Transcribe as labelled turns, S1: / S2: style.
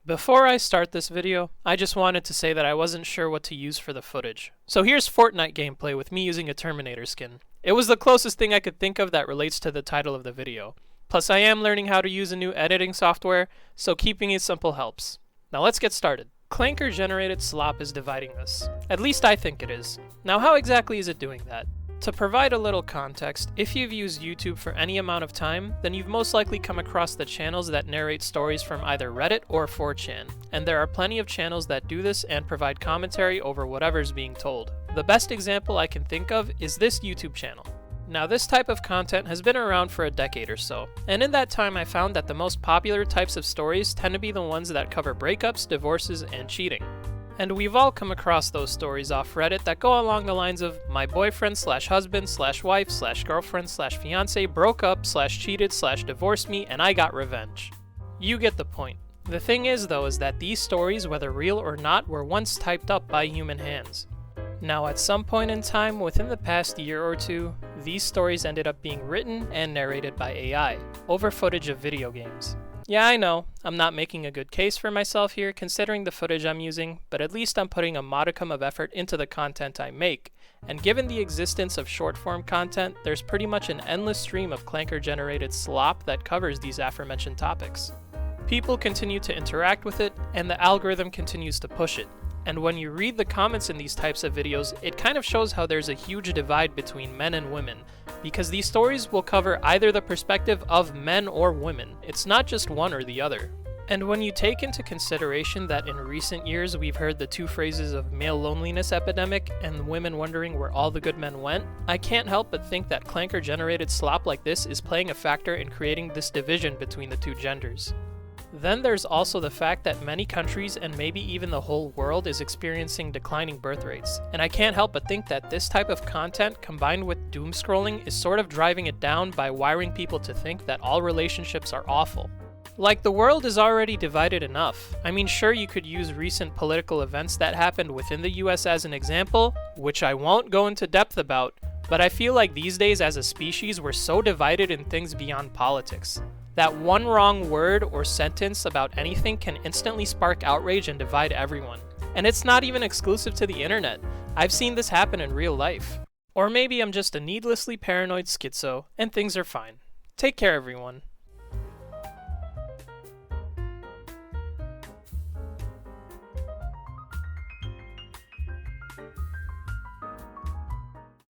S1: Before I start this video, I just wanted to say that I wasn't sure what to use for the footage. So here's Fortnite gameplay with me using a Terminator skin. It was the closest thing I could think of that relates to the title of the video. Plus I am learning how to use a new editing software, so keeping it simple helps. Now let's get started. Clanker generated Slop is dividing us. At least I think it is. Now how exactly is it doing that? To provide a little context, if you've used YouTube for any amount of time, then you've most likely come across the channels that narrate stories from either Reddit or 4chan, and there are plenty of channels that do this and provide commentary over whatever's being told. The best example I can think of is this YouTube channel. Now this type of content has been around for a decade or so, and in that time I found that the most popular types of stories tend to be the ones that cover breakups, divorces, and cheating. And we've all come across those stories off Reddit that go along the lines of my boyfriend slash husband slash wife slash girlfriend slash fiance broke up slash cheated slash divorced me and I got revenge. You get the point. The thing is though is that these stories, whether real or not, were once typed up by human hands. Now at some point in time within the past year or two, these stories ended up being written and narrated by AI over footage of video games. Yeah, I know, I'm not making a good case for myself here considering the footage I'm using, but at least I'm putting a modicum of effort into the content I make, and given the existence of short-form content, there's pretty much an endless stream of Clanker-generated slop that covers these aforementioned topics. People continue to interact with it, and the algorithm continues to push it. And when you read the comments in these types of videos, it kind of shows how there's a huge divide between men and women, because these stories will cover either the perspective of men or women. It's not just one or the other. And when you take into consideration that in recent years we've heard the two phrases of male loneliness epidemic and women wondering where all the good men went, I can't help but think that Clanker-generated slop like this is playing a factor in creating this division between the two genders. Then there's also the fact that many countries and maybe even the whole world is experiencing declining birth rates, and I can't help but think that this type of content combined with doom scrolling is sort of driving it down by wiring people to think that all relationships are awful. Like the world is already divided enough. I mean sure you could use recent political events that happened within the US as an example, which I won't go into depth about, but I feel like these days as a species we're so divided in things beyond politics. That one wrong word or sentence about anything can instantly spark outrage and divide everyone. And it's not even exclusive to the internet. I've seen this happen in real life. Or maybe I'm just a needlessly paranoid schizo, and things are fine. Take care everyone.